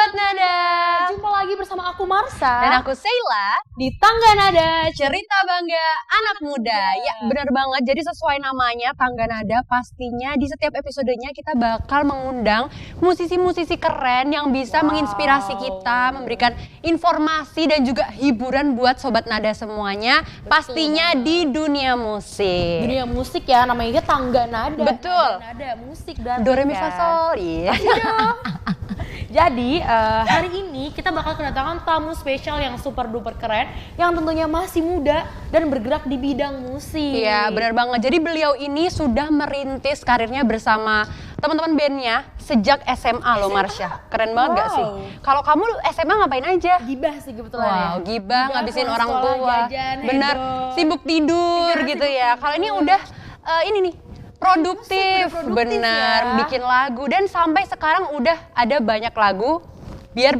Sobat Nada, Jumpa lagi bersama aku Marsha dan aku Sheila di Tangga Nada, cerita bangga anak muda. Ya benar banget, jadi sesuai namanya Tangga Nada, pastinya di setiap episodenya kita bakal mengundang musisi-musisi keren yang bisa menginspirasi kita, memberikan informasi dan juga hiburan buat Sobat Nada semuanya. Pastinya di dunia musik. Dunia musik ya, namanya Tangga Nada. Betul. Nada musik dan Do re mi fa sol. Iya. Jadi hari ini kita bakal kedatangan tamu spesial yang super duper keren, yang tentunya masih muda dan bergerak di bidang musik. Iya benar banget, jadi beliau ini sudah merintis karirnya bersama teman-teman bandnya sejak SMA loh Marsha. Keren banget gak sih? Kalau kamu SMA ngapain aja? Gibah sih kebetulan ya. Wow, gibah ngabisin pulang orang sekolah, tua. jajan, Bener, heboh. sibuk tidur gitu ya. Kalau ini udah ini nih, produktif, Produktif bener, ya. bikin lagu dan sampai sekarang udah ada banyak lagu biar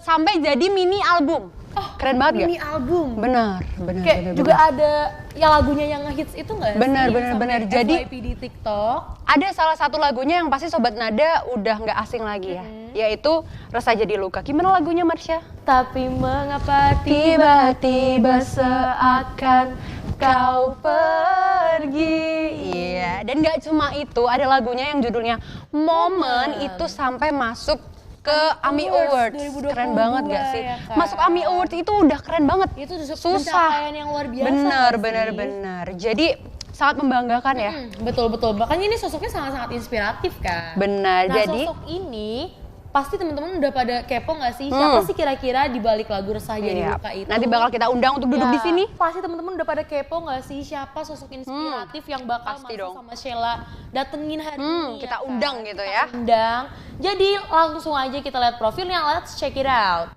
sampai jadi mini album. Keren banget Mini gak? album. Bener. Kayak juga ada yang lagunya yang ngehits itu nggak sih? Benar, Yang benar, sampai benar. Jadi FYP di TikTok. ada salah satu lagunya yang pasti Sobat Nada udah nggak asing lagi ya, yaitu Rasa Jadi Luka. Gimana lagunya Marsha? Tapi mengapa Tiba-tiba seakan kau pergi. Iya, dan nggak cuma itu, ada lagunya yang judulnya Momen, itu sampai masuk ke AMI Awards. 2022 Keren banget gak sih? ya kan? Masuk AMI Awards itu udah keren banget. Itu susah. pencapaian yang luar biasa. Bener, nggak bener, sih? bener. Jadi sangat membanggakan ya. Betul. Makanya ini sosoknya sangat-sangat inspiratif kan. Benar, Nah, jadi sosok ini pasti teman-teman udah pada kepo nggak sih? Siapa sih kira-kira di balik lagu Resah Jadi iya, Luka itu? nanti bakal kita undang untuk duduk Ya, di sini. Pasti teman-teman udah pada kepo nggak sih siapa sosok inspiratif yang bakal pasti masuk dong. sama Sheila datengin hari ini? Kita ya kan? undang gitu Kita ya. Undang. Jadi langsung aja kita lihat profilnya, let's check it out.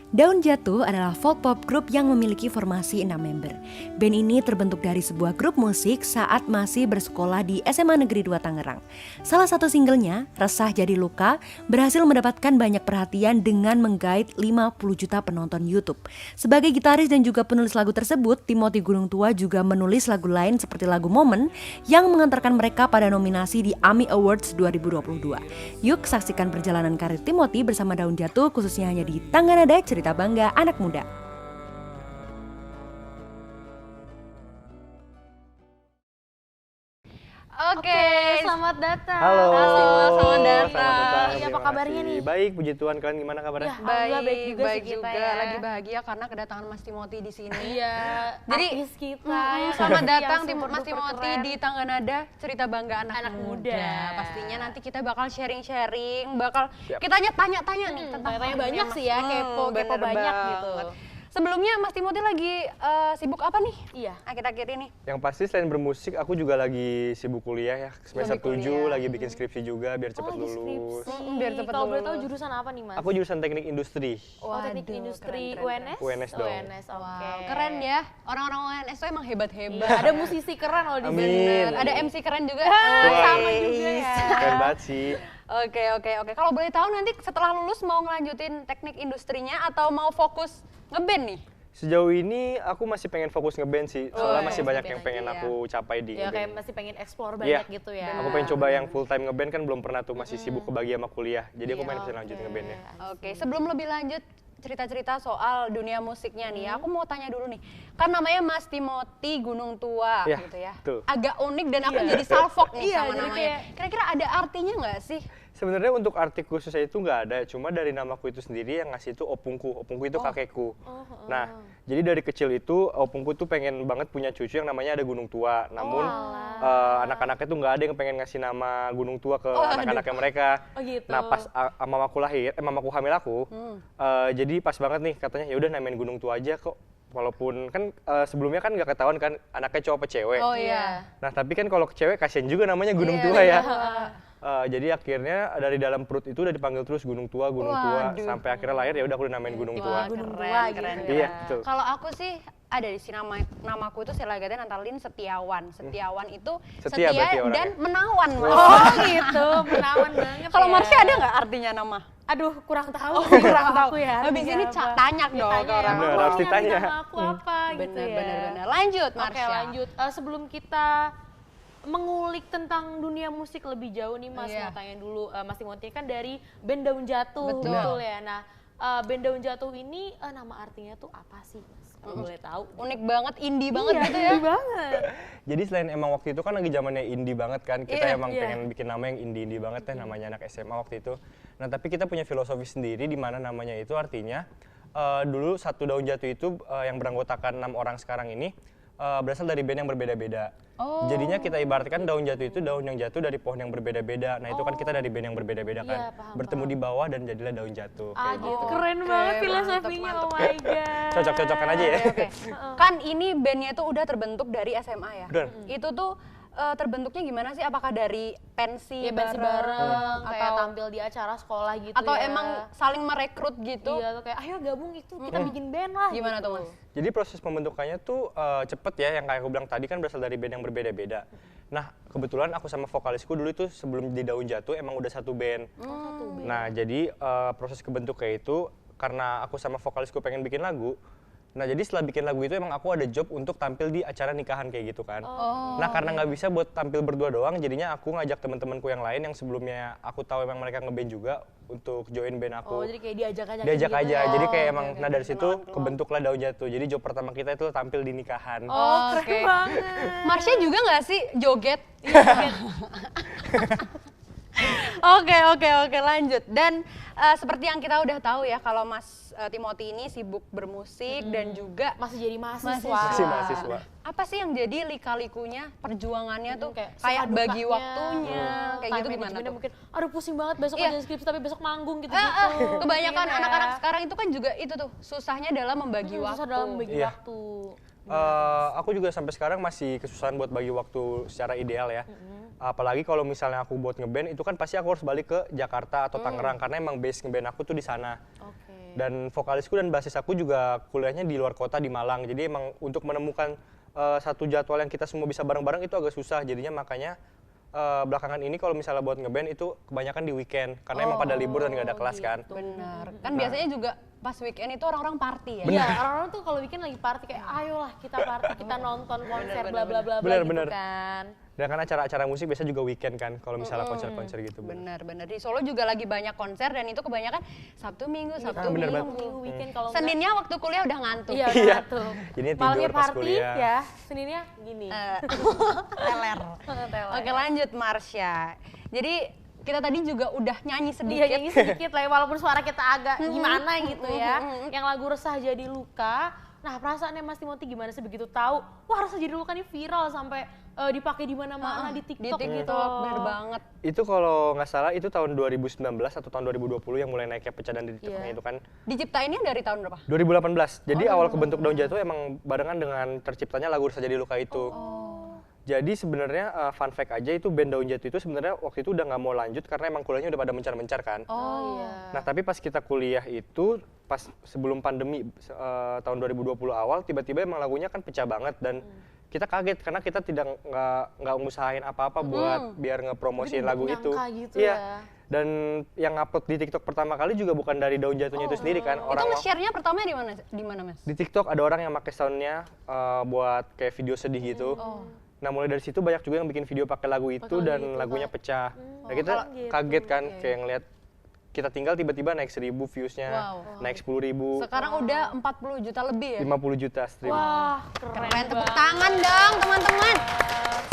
Daun Jatuh adalah folk pop group yang memiliki formasi 6 member. Band ini terbentuk dari sebuah grup musik saat masih bersekolah di SMA Negeri 2 Tangerang. Salah satu singlenya, Resah Jadi Luka, berhasil mendapatkan banyak perhatian dengan menggait 50 juta penonton YouTube. Sebagai gitaris dan juga penulis lagu tersebut, Timothy Gunung Tua juga menulis lagu lain seperti lagu Momen yang mengantarkan mereka pada nominasi di AMI Awards 2022. Yuk saksikan perjalanan karir Timothy bersama Daun Jatuh khususnya hanya di Tangga Nada Cerita Bangga Anak Muda. Oke, Selamat datang. Halo, selamat datang. Apa terima kabarnya kasih. nih? Baik, puji Tuhan. Kalian gimana kabarnya? Ya, alhamdulillah baik juga sih kita juga. ya. Lagi bahagia karena kedatangan Mas Timothy di sini. Iya, Jadi, artis kita ya, selamat yang datang super Mas duper Timothy keren. di Tangga Nada Cerita Bangga Anak Muda. Pastinya nanti kita bakal sharing-sharing, bakal Siap. kita tanya-tanya nih tentang Tanya-tanya karirnya banyak Mas. sih ya, kepo bener banyak gitu. banget. Sebelumnya Mas Timothy lagi sibuk apa nih? Iya. Akhir-akhir ini. Yang pasti selain bermusik, aku juga lagi sibuk kuliah ya. Semester Lagi 7, kuliah. lagi bikin skripsi juga biar cepat lagi lulus. skripsi. Biar cepet Kalau boleh lulus. tahu jurusan apa nih, Mas? Aku jurusan teknik industri. Oh, teknik Waduh, industri keren. UNS? UNS dong. UNS, oke. Wow, keren ya. Orang-orang UNS tuh emang hebat-hebat. Iya, ada musisi keren loh di Amin. sini. Bener. Ada MC keren juga. Sama juga ya. Keren banget sih. Oke. Kalau boleh tahu nanti setelah lulus mau ngelanjutin teknik industrinya atau mau fokus ngeband nih? Sejauh ini aku masih pengen fokus ngeband sih. Soalnya iya, masih banyak ngeband yang pengen aja ya. aku capai di Ya kayak ngeband. masih pengen explore Iya. banyak gitu ya. Aku pengen coba yang full time ngeband kan belum pernah tuh, masih sibuk kebagi sama kuliah. Jadi aku pengen bisa lanjut ngebandnya. Oke, sebelum lebih lanjut cerita-cerita soal dunia musiknya nih, aku mau tanya dulu nih. Kan namanya Mas Timothy Gunung Tua Iya, gitu ya. betul. Agak unik dan aku jadi salfok nih Iya, sama jadi namanya. kayak- Kira-kira ada artinya nggak sih? Sebenarnya untuk arti khususnya itu nggak ada, cuma dari namaku itu sendiri yang ngasih itu opungku. Opungku itu kakekku. Nah, jadi dari kecil itu opungku tuh pengen banget punya cucu yang namanya ada Gunung Tua. Namun anak-anaknya tuh nggak ada yang pengen ngasih nama Gunung Tua ke anak-anaknya mereka. Oh gitu. Nah, pas mamaku lahir, mamaku hamil aku, jadi pas banget nih katanya ya udah namain Gunung Tua aja kok. Walaupun kan sebelumnya kan nggak ketahuan kan anaknya cowok apa cewek. Oh iya. Nah, tapi kan kalau cewek kasihan juga namanya Gunung Tua ya. Jadi akhirnya dari dalam perut itu udah dipanggil terus Gunung Tua Waduh. sampai akhirnya lahir ya udah aku dinamain Gunung Tua. Gunung Keren, Tua keren. gitu. Iya, betul. Kalau aku sih ada di sini namaku itu Sheila Gaten Natalin Setiawan. Setiawan itu Setia berarti orangnya. dan menawan, Mas. Oh gitu, menawan banget. Kalau ya. Marsha ada nggak artinya nama? Aduh, kurang tahu. Kurang tahu. Aku ya. Habis ini artinya apa. tanya dong ke Ditanya ya, orang. Bener, "Mama, harus arti ditanya." nama aku apa gitu ya. Bener. Lanjut, Oke, Marsha. lanjut. Sebelum kita mengulik tentang dunia musik lebih jauh nih Mas, Iya. mau tanya dulu, Mas Timothy kan dari band Daun Jatuh, Betul. ya. Nah, band Daun Jatuh ini nama artinya tuh apa sih Mas? Kalau boleh tahu. Unik banget, indie banget Iya, gitu ya. indie banget. Jadi selain emang waktu itu kan lagi zamannya indie banget kan, kita Iya, emang iya. pengen bikin nama yang indie-indie banget ya, namanya anak SMA waktu itu. Nah tapi kita punya filosofi sendiri di mana namanya itu artinya dulu satu Daun Jatuh itu yang beranggotakan 6 orang sekarang ini berasal dari band yang berbeda-beda. Jadinya kita ibaratkan daun jatuh itu daun yang jatuh dari pohon yang berbeda-beda. Nah itu kan kita dari band yang berbeda-beda kan. Iya, paham, Bertemu di bawah dan jadilah daun jatuh. Ah kayak gitu. gitu. Keren banget filosofinya, oh my god. Cocok-cocokan aja ya. Oke. Kan ini bandnya itu udah terbentuk dari SMA ya. Benar. Itu tuh terbentuknya gimana sih? Apakah dari pensi Ya pensi bareng, kayak atau tampil di acara sekolah gitu atau ya. emang saling merekrut gitu? Iya tuh kayak ayo gabung itu kita bikin band lah. Gimana gitu. tuh Mas? Jadi proses pembentukannya tuh cepet ya, yang kayak aku bilang tadi kan berasal dari band yang berbeda-beda. Nah kebetulan aku sama vokalisku dulu itu sebelum di Daun Jatuh emang udah satu band. Satu band. Nah jadi proses kebentuknya itu karena aku sama vokalisku pengen bikin lagu. Nah jadi setelah bikin lagu itu emang aku ada job untuk tampil di acara nikahan kayak gitu kan. Nah karena nggak bisa buat tampil berdua doang, jadinya aku ngajak teman-temanku yang lain yang sebelumnya aku tahu emang mereka ngeband juga untuk join band aku. Oh jadi kayak diajak aja. Diajak gitu aja, ya. jadi kayak emang, nah dari situ kebentuklah Daun Jatuh. Jadi job pertama kita itu tampil di nikahan. Oh Oke. keren banget. Marsha juga nggak sih joget? Oke, lanjut. Dan seperti yang kita udah tahu ya, kalau Mas Timothy ini sibuk bermusik dan juga Masih jadi mahasiswa. Masih mahasiswa. apa sih yang jadi lika-likunya perjuangannya tuh Kayak kayak suka bagi dukanya, waktunya kayak time gitu gimana managementnya tuh? mungkin aduh pusing banget besok Iya. ada skripsi tapi besok manggung gitu Kebanyakan Iya. anak-anak sekarang itu kan juga itu tuh susahnya dalam membagi waktu. susah dalam membagi Iya. waktu. Aku juga sampai sekarang masih kesusahan buat bagi waktu secara ideal ya. Apalagi kalau misalnya aku buat ngeband itu kan pasti aku harus balik ke Jakarta atau Tangerang karena emang base ngeband aku tuh di sana. Oke. Dan vokalisku dan basis aku juga kuliahnya di luar kota di Malang. Jadi emang untuk menemukan satu jadwal yang kita semua bisa bareng-bareng itu agak susah. Jadinya makanya belakangan ini kalau misalnya buat ngeband itu kebanyakan di weekend karena emang pada libur dan nggak ada kelas kan. Benar. Kan biasanya juga pas weekend itu orang-orang party ya. Iya, orang-orang tuh kalau weekend lagi party kayak ayolah kita party, kita nonton konser bla bla bla bla Bener, gitu bener. kan. Dan kan acara-acara musik biasa juga weekend kan kalau misalnya konser-konser gitu. Benar. Di Solo juga lagi banyak konser dan itu kebanyakan Sabtu Minggu, Sabtu bener Minggu. banget. Minggu weekend kalau enggak Seninnya waktu kuliah udah ngantuk. iya Iya. udah tuh. Jadinya tidur Malamnya pas party kuliah. ya, Seninnya gini. Teler. Teler. Oke, lanjut Marsha. Jadi kita tadi juga udah nyanyi Iya sedikit. nyanyi sedikit lah ya, walaupun suara kita agak gimana gitu ya. Yang lagu Resah Jadi Luka. Nah perasaannya Mas Timothy gimana sih begitu tahu? Wah Resah Jadi Luka ini viral sampai dipakai di mana-mana di TikTok di gitu. TikTok, bener banget. Itu kalau nggak salah itu tahun 2019 atau tahun 2020 yang mulai naiknya pecahan di TikToknya Iya. itu kan Diciptainnya dari tahun berapa? 2018. Jadi awal kebentuk Daun Jatuh emang barengan dengan terciptanya lagu Resah Jadi Luka itu. Jadi sebenarnya fun fact aja itu band Daun Jatuh itu sebenarnya waktu itu udah nggak mau lanjut karena emang kuliahnya udah pada mencar-mencar kan. Oh iya. Nah tapi pas kita kuliah itu pas sebelum pandemi tahun 2020 awal tiba-tiba emang lagunya kan pecah banget dan kita kaget karena kita tidak nggak ngusahain apa-apa buat biar ngepromosiin lagu itu. nyangka gitu Iya. ya. Dan yang upload di TikTok pertama kali juga bukan dari Daun Jatuhnya itu sendiri kan. Itu Orang nge-share-nya pertama di mana Mas? di TikTok ada orang yang pakai soundnya buat kayak video sedih gitu. Nah mulai dari situ banyak juga yang bikin video pakai lagu itu dan lagunya pecah. Nah kita kaget kan kayak ngeliat kita tinggal tiba-tiba naik 1.000 viewsnya, Wow. naik 10.000, Sekarang udah 40 juta lebih ya? 50 juta stream. Wah Keren, tepuk tangan dong teman-teman.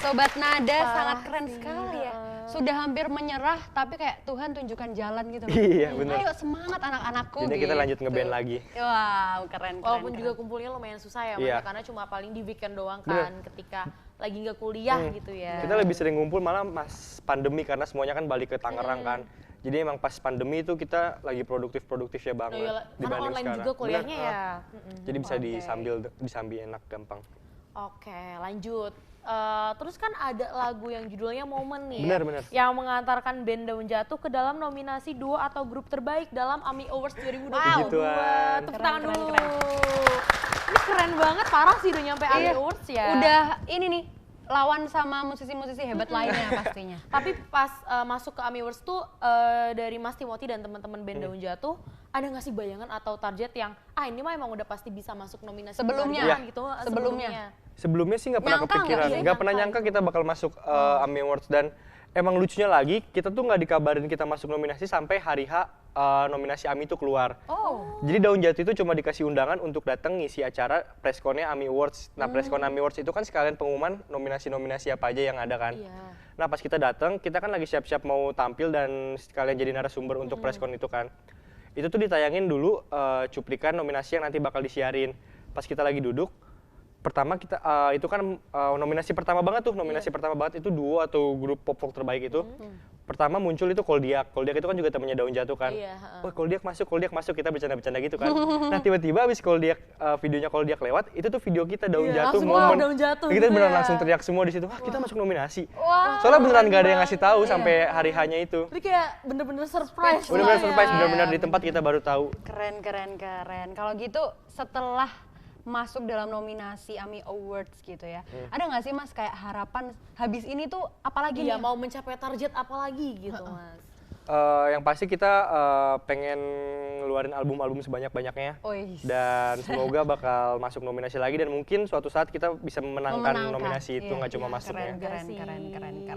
Sobat Nada sangat keren sekali ya. Sudah hampir menyerah tapi kayak Tuhan tunjukkan jalan gitu. loh. Iya bener. Ayo semangat anak-anakku. Jadi kita gitu. lanjut ngeband lagi. Wow, keren. Walaupun juga kumpulnya lumayan susah ya, Iya. Mas, karena cuma paling di weekend doang kan, ketika lagi nggak kuliah gitu ya. Kita lebih sering ngumpul malah pas pandemi karena semuanya kan balik ke Tangerang kan. Jadi emang pas pandemi itu kita lagi produktif-produktifnya Oh banget iya, karena dibanding online sekarang. juga kuliahnya Bener, ya. Jadi bisa disambil enak gampang. Oke, lanjut. Terus kan ada lagu yang judulnya Momen nih Benar, ya, benar. yang mengantarkan band Daun Jatuh ke dalam nominasi duo atau grup terbaik dalam AMI Awards 2022. Begituan. Tepuk Keren, tangan keren, dulu. keren. Ini keren banget, parah sih udah nyampe AMI Awards ya. Udah ini nih lawan sama musisi-musisi hebat lainnya pastinya. Tapi pas masuk ke AMI Awards tuh dari Mas Timothy dan teman-teman band Daun Jatuh, ada nggak sih bayangan atau target yang ini mah emang udah pasti bisa masuk nominasi Sebelumnya? penghargaan gitu? Sebelumnya sih nggak pernah Nyangka nggak kepikiran, sih? nggak pernah nyangka kita bakal masuk AMI Awards. Dan emang lucunya lagi, kita tuh nggak dikabarin kita masuk nominasi sampai hari H nominasi AMI itu keluar. Jadi Daun Jatuh itu cuma dikasih undangan untuk datang ngisi acara pressconnya AMI Awards. Nah, presscon AMI Awards itu kan sekalian pengumuman nominasi-nominasi apa aja yang ada kan. Iya. Nah, pas kita datang, kita kan lagi siap-siap mau tampil dan sekalian jadi narasumber untuk presscon itu kan. Itu tuh ditayangin dulu cuplikan nominasi yang nanti bakal disiarin. Pas kita lagi duduk, pertama kita itu kan nominasi pertama banget tuh, nominasi pertama banget itu duo atau grup pop folk terbaik itu. Pertama muncul itu Koldiak. Koldiak itu kan juga temannya Daun Jatuh kan. Wah, Koldiak masuk, kita bercanda-bercanda gitu kan. Nah, tiba-tiba abis Koldiak videonya Koldiak lewat, itu tuh video kita Daun Jatuh langsung wow, momen. Daun Jatuh Kita gitu beneran ya. langsung teriak semua di situ. Wah, kita masuk nominasi. Soalnya beneran gak ada yang ngasih tahu sampai hari hanya itu. Jadi kayak bener-bener surprise. Bener-bener lah ya. surprise, bener-bener di tempat kita baru tahu. Keren. Kalau gitu setelah masuk dalam nominasi AMI Awards gitu ya, ada nggak sih Mas kayak harapan habis ini tuh apalagi Iya, nih? mau mencapai target apa lagi gitu Mas? Yang pasti kita pengen ngeluarin album-album sebanyak-banyaknya. Dan semoga bakal masuk nominasi lagi dan mungkin suatu saat kita bisa memenangkan nominasi itu, nggak cuma masuknya. Keren.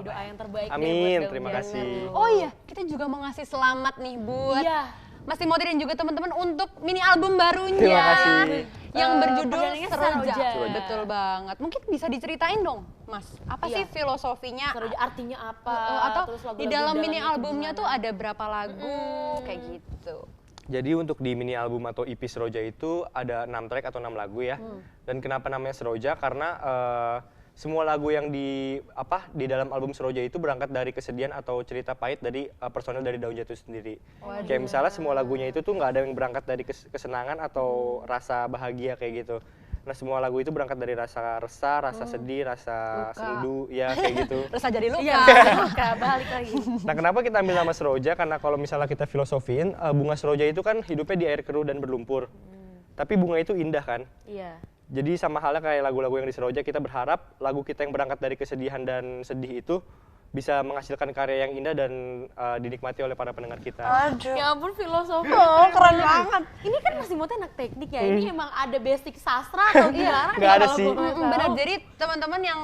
Doa yang terbaik deh Amin, buat Daun terima Jatuh. kasih. Oh iya, kita juga mau ngasih selamat nih buat Iya. Mas Timothy dan juga teman-teman untuk mini album barunya. Terima kasih. Yang berjudul panggilannya Seroja. Seroja. Betul banget. Mungkin bisa diceritain dong, Mas. Apa sih filosofinya? Seroja artinya apa? Atau Terus di lagu-lagu dalam mini dalamnya albumnya gimana? tuh ada berapa lagu kayak gitu. Jadi untuk di mini album atau EP Seroja itu ada 6 track atau 6 lagu ya. Dan kenapa namanya Seroja? Karena semua lagu yang di dalam album Seroja itu berangkat dari kesedihan atau cerita pahit dari personel dari Daun Jatuh sendiri. Kayak misalnya semua lagunya itu tuh nggak ada yang berangkat dari kesenangan atau rasa bahagia kayak gitu. Nah, semua lagu itu berangkat dari rasa resah, rasa sedih, rasa sendu, ya kayak gitu. Terus jadi luka. Iya, luka, balik lagi. Nah, kenapa kita ambil nama Seroja? Karena kalau misalnya kita filosofiin, bunga Seroja itu kan hidupnya di air keruh dan berlumpur. Tapi bunga itu indah kan? Iya. Jadi sama halnya kayak lagu-lagu yang di Seroja, kita berharap lagu kita yang berangkat dari kesedihan dan sedih itu bisa menghasilkan karya yang indah dan dinikmati oleh para pendengar kita. Ya ampun filosofi. Keren banget. Ini kan Mas Timothy anak teknik ya. Ini emang ada basic sastra atau gimana? Nggak ada Kalau sih. boleh tahu? Benar. Jadi teman-teman yang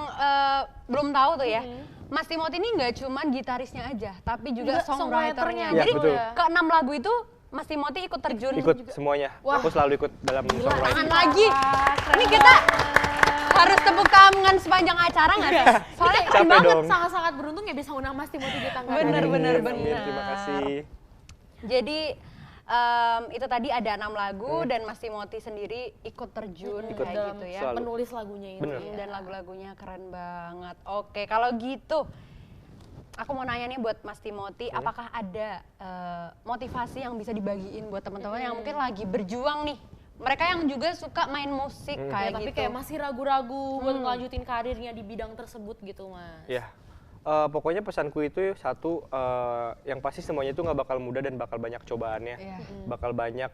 belum tahu tuh ya, Mas Timothy ini nggak cuman gitarisnya aja, tapi juga Juga songwriternya. Iya, Jadi betul. ke-6 lagu itu Mas Timothy ikut terjun. Ikut semuanya. Aku selalu ikut dalam songwriting. Tangan lagi. Ini kita harus tepuk tangan sepanjang acara nggak sih? Soalnya keren Capek banget. dong. Sangat-sangat beruntung ya bisa undang Mas Timothy di tanggal Bener. Amin, terima kasih. Jadi itu tadi ada 6 lagu dan Mas Timothy sendiri ikut terjun kayak dalam gitu ya. Selalu. penulis lagunya itu. Bener. ya. Dan lagu-lagunya keren banget. Oke, kalau gitu aku mau nanya nih buat Mas Timothy, apakah ada motivasi yang bisa dibagiin buat teman-teman yang mungkin lagi berjuang nih? Mereka yang juga suka main musik Ya, kayak tapi gitu. kayak masih ragu-ragu buat ngelanjutin karirnya di bidang tersebut gitu Mas. Ya, pokoknya pesanku itu satu, yang pasti semuanya itu nggak bakal mudah dan bakal banyak cobaannya. Iya. Bakal banyak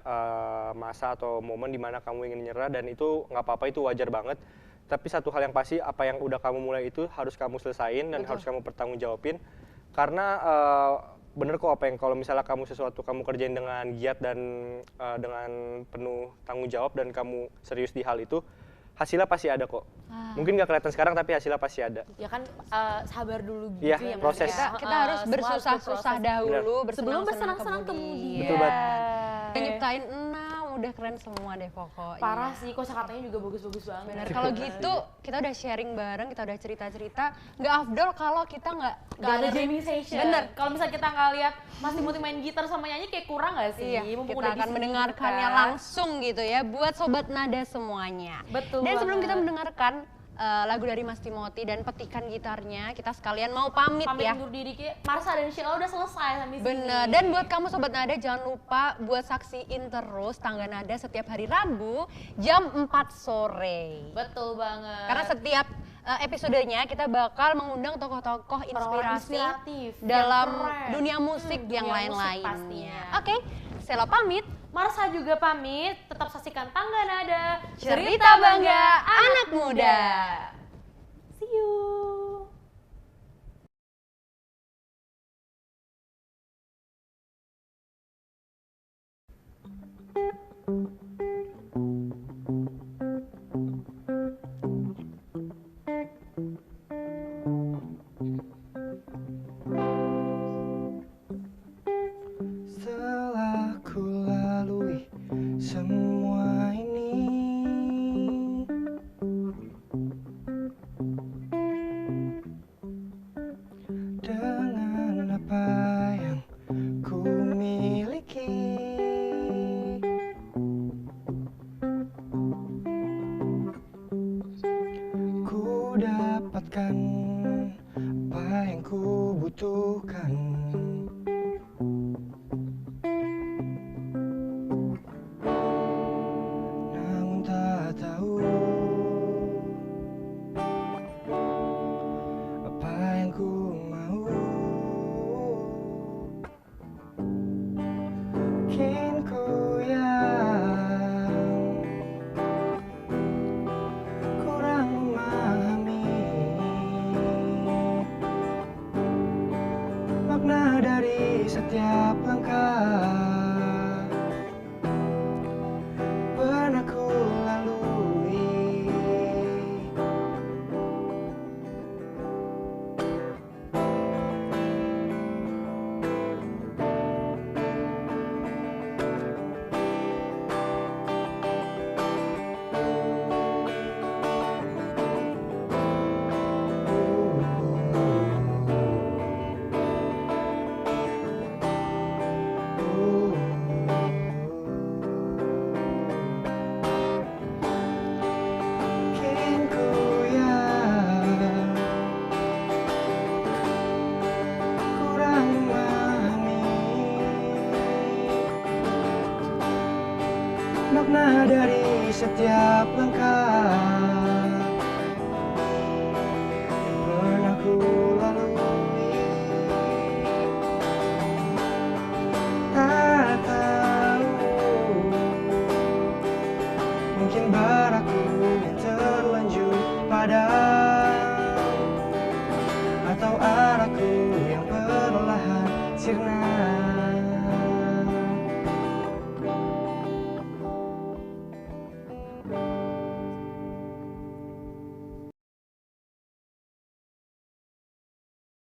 masa atau momen dimana kamu ingin menyerah dan itu nggak apa-apa, itu wajar banget. Tapi satu hal yang pasti, apa yang udah kamu mulai itu harus kamu selesain dan harus kamu pertanggungjawabin. Karena bener kok apa yang kalau misalnya kamu sesuatu kamu kerjain dengan giat dan dengan penuh tanggung jawab dan kamu serius di hal itu, hasilnya pasti ada kok. Mungkin nggak kelihatan sekarang tapi hasilnya pasti ada. Ya kan sabar dulu gitu Iya, ya Mas, proses. ya. Kita harus Semua bersusah-susah berproses. dahulu, Sebelum bersenang-senang bersenang-senang kemudian. Betul banget. Kita nyiptain 6, udah keren semua deh pokoknya. Parah sih, kosakatanya juga bagus-bagus banget. Benar. Kalau gitu kita udah sharing bareng, kita udah cerita-cerita. Nggak afdol kalau kita nggak Gak ada dengerin- jamming session. Bener. Kalau misalnya kita nggak lihat Mas Timothy main gitar sama nyanyi kayak kurang nggak sih? Iya, Mumpung kita udah di akan sini mendengarkannya kan. langsung gitu ya buat Sobat Nada semuanya. Betul Dan sebelum banget. kita mendengarkan lagu dari Mas Timothy dan petikan gitarnya, kita sekalian mau pamit ya. undur diri kayak Marsha dan Sheila udah selesai sampai sini. Bener, dan buat kamu Sobat Nada jangan lupa buat saksiin terus Tangga Nada setiap hari Rabu jam 4 sore. Betul banget. Karena setiap episodenya kita bakal mengundang tokoh-tokoh Orang-orang inspirasi inspiratif, dalam yang keren. dunia musik Dunia yang musik lain-lainnya. pastinya. Oke, Sheila pamit. Marsha juga pamit, tetap saksikan Tangga Nada, Cerita Bangga Anak Muda. See you. Setelah ku lalui semua ini, dengan apa yang ku miliki, ku dapatkan apa yang ku butuhkan. Namun tak tahu apa yang ku mau. Mungkin ku yang kurang memahami makna dari setiap langkah pernah ku lalui. Mungkin ku yang kurang memahami makna dari setiap langkah yang pernah ku lalui. Tak tahu, mungkin baraku minta